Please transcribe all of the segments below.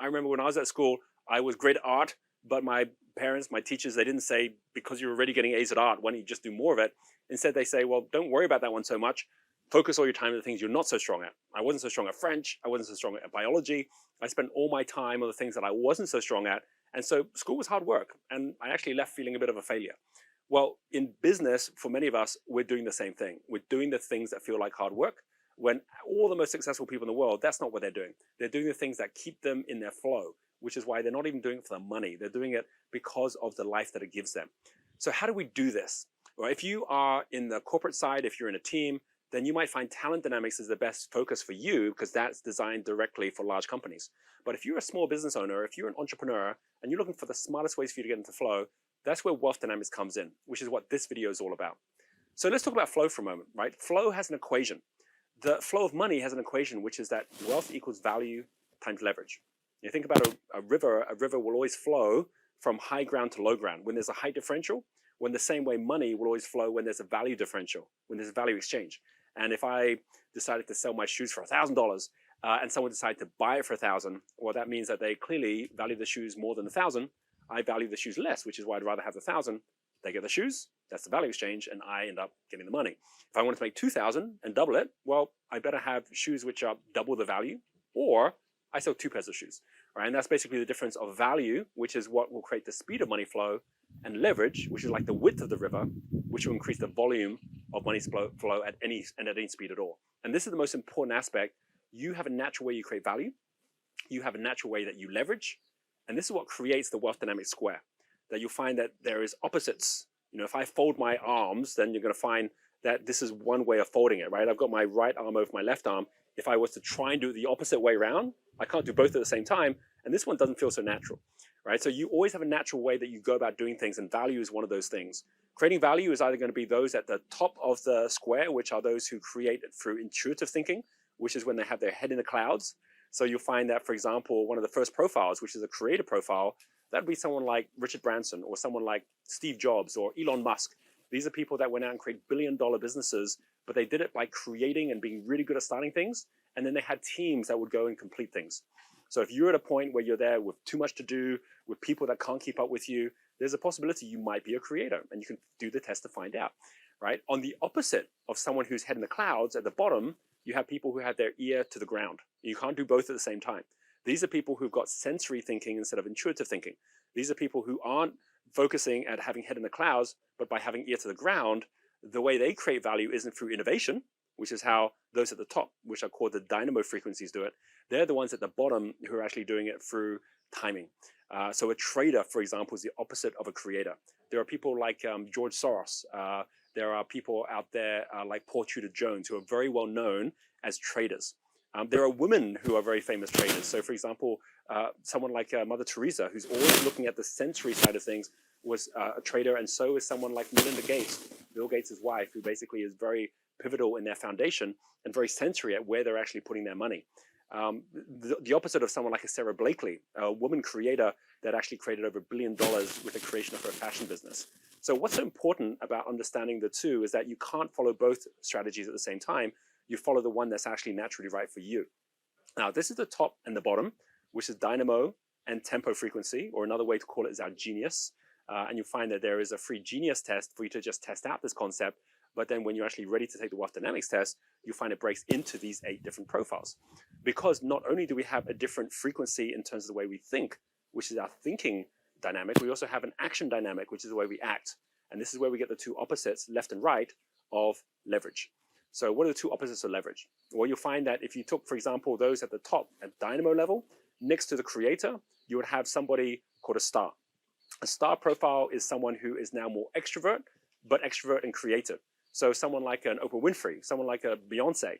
I remember when I was at school, I was great at art, but my parents, my teachers, they didn't say, because you're already getting A's at art, why don't you just do more of it? Instead, they say, well, don't worry about that one so much. Focus all your time on the things you're not so strong at. I wasn't so strong at French. I wasn't so strong at biology. I spent all my time on the things that I wasn't so strong at. And so school was hard work. And I actually left feeling a bit of a failure. Well, in business, for many of us, we're doing the same thing. We're doing the things that feel like hard work, when all the most successful people in the world, that's not what they're doing. They're doing the things that keep them in their flow, which is why they're not even doing it for the money. They're doing it because of the life that it gives them. So how do we do this? Well, if you are in the corporate side, if you're in a team, then you might find talent dynamics is the best focus for you, because that's designed directly for large companies. But if you're a small business owner, if you're an entrepreneur, and you're looking for the smartest ways for you to get into flow, that's where wealth dynamics comes in, which is what this video is all about. So let's talk about flow for a moment, right? Flow has an equation. The flow of money has an equation, which is that wealth equals value times leverage. You think about a river will always flow from high ground to low ground when there's a height differential, when the same way money will always flow when there's a value differential, when there's a value exchange. And if I decided to sell my shoes for $1,000 and someone decided to buy it for $1,000, well, that means that they clearly value the shoes more than $1,000. I value the shoes less, which is why I'd rather have the 1,000. They get the shoes, that's the value exchange, and I end up getting the money. If I wanted to make 2,000 and double it, well, I better have shoes which are double the value, or I sell 2 pairs of shoes, right? And that's basically the difference of value, which is what will create the speed of money flow, and leverage, which is like the width of the river, which will increase the volume of money flow at any speed at all. And this is the most important aspect. You have a natural way you create value. You have a natural way that you leverage. And this is what creates the wealth dynamic square, that you'll find that there is opposites. You know, if I fold my arms, then you're going to find that this is one way of folding it, right? I've got my right arm over my left arm. If I was to try and do it the opposite way around, I can't do both at the same time. And this one doesn't feel so natural, right? So you always have a natural way that you go about doing things, and value is one of those things. Creating value is either going to be those at the top of the square, which are those who create it through intuitive thinking, which is when they have their head in the clouds. So you'll find that, for example, one of the first profiles, which is a creator profile, that'd be someone like Richard Branson, or someone like Steve Jobs, or Elon Musk. These are people that went out and created billion-dollar businesses, but they did it by creating and being really good at starting things. And then they had teams that would go and complete things. So if you're at a point where you're there with too much to do, with people that can't keep up with you, there's a possibility you might be a creator, and you can do the test to find out, right? On the opposite of someone who's head in the clouds, at the bottom, you have people who have their ear to the ground. You can't do both at the same time. These are people who've got sensory thinking instead of intuitive thinking. These are people who aren't focusing at having head in the clouds, but by having ear to the ground. The way they create value isn't through innovation, which is how those at the top, which are called the dynamo frequencies, do it. They're the ones at the bottom who are actually doing it through timing. So a trader, for example, is the opposite of a creator. There are people like George Soros. There are people out there like Paul Tudor Jones, who are very well known as traders. There are women who are very famous traders. So for example, someone like Mother Teresa, who's always looking at the sensory side of things, was a trader, and so is someone like Melinda Gates, Bill Gates' wife, who basically is very pivotal in their foundation and very sensory at where they're actually putting their money. The opposite of someone like a Sarah Blakely, a woman creator that actually created over $1 billion with the creation of her fashion business. So what's so important about understanding the two is that you can't follow both strategies at the same time. You follow the one that's actually naturally right for you. Now, this is the top and the bottom, which is dynamo and tempo frequency, or another way to call it is our genius. And you'll find that there is a free genius test for you to just test out this concept. But then when you're actually ready to take the wealth dynamics test, you find it breaks into these 8 different profiles. Because not only do we have a different frequency in terms of the way we think, which is our thinking dynamic, we also have an action dynamic, which is the way we act. And this is where we get the 2 opposites, left and right, of leverage. So what are the 2 opposites of leverage? Well, you'll find that if you took, for example, those at the top at dynamo level, next to the creator, you would have somebody called a star. A star profile is someone who is now more extrovert, but extrovert and creative. So someone like an Oprah Winfrey, someone like a Beyonce,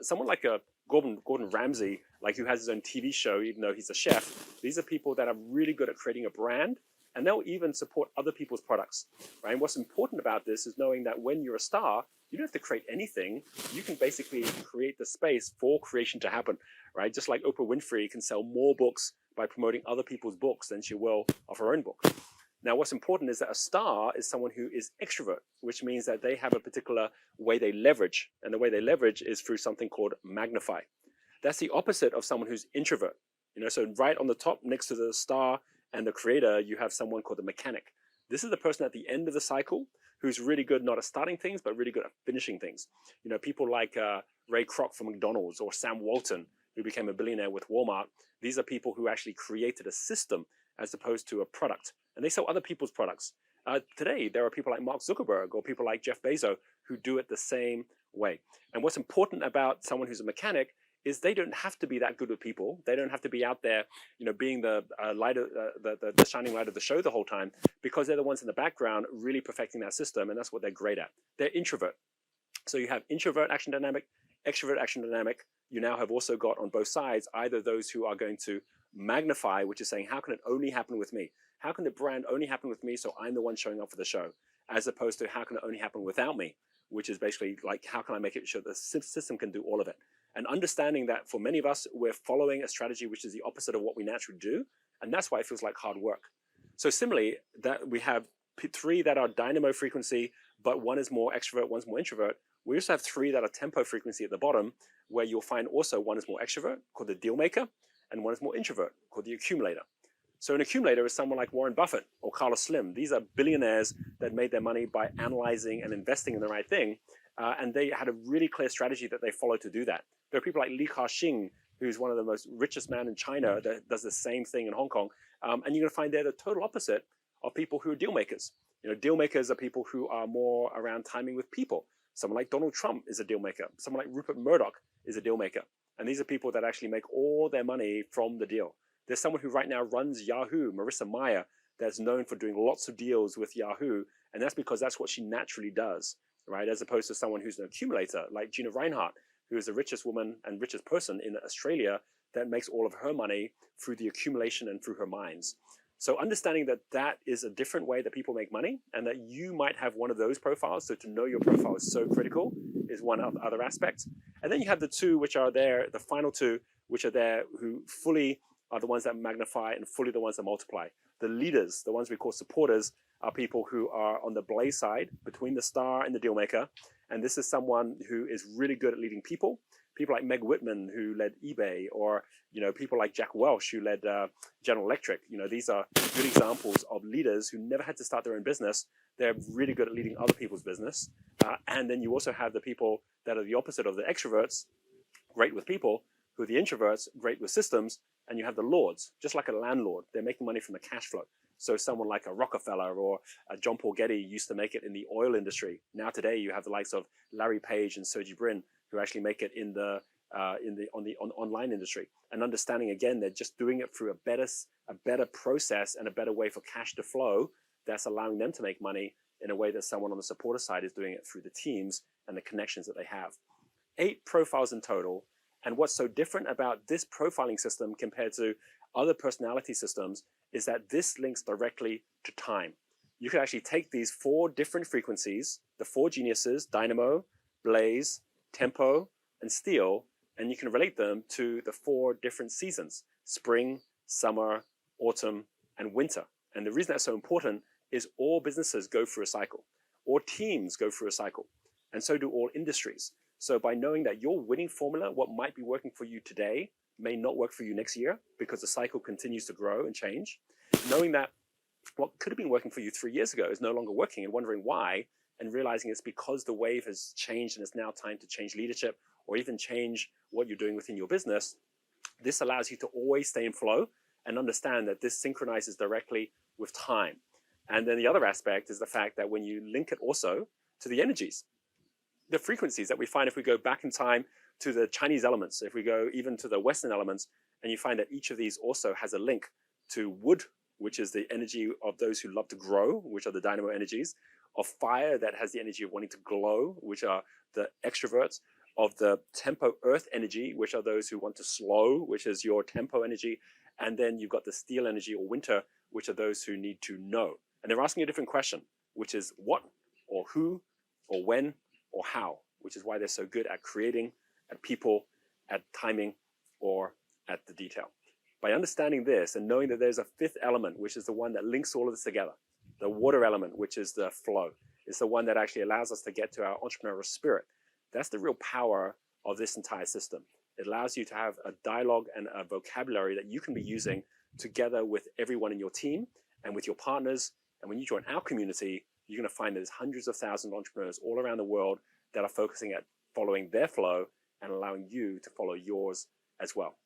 someone like a Gordon Ramsay, like who has his own TV show, even though he's a chef. These are people that are really good at creating a brand, and they'll even support other people's products, right? And what's important about this is knowing that when you're a star, you don't have to create anything. You can basically create the space for creation to happen, right? Just like Oprah Winfrey can sell more books by promoting other people's books than she will of her own book. Now, what's important is that a star is someone who is extrovert, which means that they have a particular way they leverage. And the way they leverage is through something called magnify. That's the opposite of someone who's introvert. So right on the top next to the star and the creator, you have someone called the mechanic. This is the person at the end of the cycle who's really good not at starting things, but really good at finishing things. People like Ray Kroc from McDonald's or Sam Walton, who became a billionaire with Walmart. These are people who actually created a system as opposed to a product, and they sell other people's products. Today, there are people like Mark Zuckerberg or people like Jeff Bezos who do it the same way. And what's important about someone who's a mechanic is they don't have to be that good with people. They don't have to be out there, being the light of, the shining light of the show the whole time, because they're the ones in the background really perfecting that system, and that's what they're great at. They're introvert. So you have introvert action dynamic, extrovert action dynamic. You now have also got on both sides either those who are going to magnify, which is saying, how can it only happen with me? How can the brand only happen with me so I'm the one showing up for the show? As opposed to how can it only happen without me? Which is basically like, how can I make it sure the system can do all of it? And understanding that for many of us, we're following a strategy which is the opposite of what we naturally do. And that's why it feels like hard work. So similarly, that we have 3 that are dynamo frequency, but one is more extrovert, one's more introvert. We also have 3 that are tempo frequency at the bottom, where you'll find also one is more extrovert, called the deal maker, and one is more introvert, called the accumulator. So an accumulator is someone like Warren Buffett or Carlos Slim. These are billionaires that made their money by analyzing and investing in the right thing. And they had a really clear strategy that they followed to do that. There are people like Li Ka-shing, who's one of the most richest men in China that does the same thing in Hong Kong. And you're gonna find they're the total opposite of people who are deal makers. Deal makers are people who are more around timing with people. Someone like Donald Trump is a deal maker. Someone like Rupert Murdoch is a deal maker. And these are people that actually make all their money from the deal. There's someone who right now runs Yahoo, Marissa Mayer, that's known for doing lots of deals with Yahoo. And that's because that's what she naturally does, right? As opposed to someone who's an accumulator like Gina Reinhardt, who is the richest woman and richest person in Australia that makes all of her money through the accumulation and through her mines. So understanding that that is a different way that people make money and that you might have one of those profiles. So to know your profile is so critical is one other aspect. And then you have the 2 which are there, the final 2, which are there who fully are the ones that magnify and fully the ones that multiply. The leaders, the ones we call supporters, are people who are on the blaze side between the star and the deal maker. And this is someone who is really good at leading people. People like Meg Whitman, who led eBay, or people like Jack Welch, who led General Electric. These are good examples of leaders who never had to start their own business. They're really good at leading other people's business. And then you also have the people that are the opposite of the extroverts, great with people, who are the introverts, great with systems. And you have the lords, just like a landlord. They're making money from the cash flow. So someone like a Rockefeller or a John Paul Getty used to make it in the oil industry. Now today you have the likes of Larry Page and Sergey Brin who actually make it in the online industry. And understanding again, they're just doing it through a better process and a better way for cash to flow that's allowing them to make money in a way that someone on the supporter side is doing it through the teams and the connections that they have. 8 profiles in total. And what's so different about this profiling system compared to other personality systems is that this links directly to time. You can actually take these 4 different frequencies, the 4 geniuses, dynamo, blaze, tempo, and steel, and you can relate them to the 4 different seasons: spring, summer, autumn, and winter. And the reason that's so important is all businesses go through a cycle, all teams go through a cycle, and so do all industries. So by knowing that your winning formula, what might be working for you today, may not work for you next year because the cycle continues to grow and change. Knowing that what could have been working for you 3 years ago is no longer working and wondering why, and realizing it's because the wave has changed and it's now time to change leadership or even change what you're doing within your business. This allows you to always stay in flow and understand that this synchronizes directly with time. And then the other aspect is the fact that when you link it also to the energies, the frequencies that we find if we go back in time to the Chinese elements, if we go even to the Western elements, and you find that each of these also has a link to wood, which is the energy of those who love to grow, which are the dynamo energies, of fire that has the energy of wanting to glow, which are the extroverts, of the tempo earth energy, which are those who want to slow, which is your tempo energy, and then you've got the steel energy or winter, which are those who need to know. And they're asking a different question, which is what or who or when or how, which is why they're so good at creating, at people, at timing, or at the detail. By understanding this and knowing that there's a 5th element, which is the one that links all of this together, the water element, which is the flow, is the one that actually allows us to get to our entrepreneurial spirit. That's the real power of this entire system. It allows you to have a dialogue and a vocabulary that you can be using together with everyone in your team and with your partners. And when you join our community, you're going to find there's hundreds of thousands of entrepreneurs all around the world that are focusing at following their flow and allowing you to follow yours as well.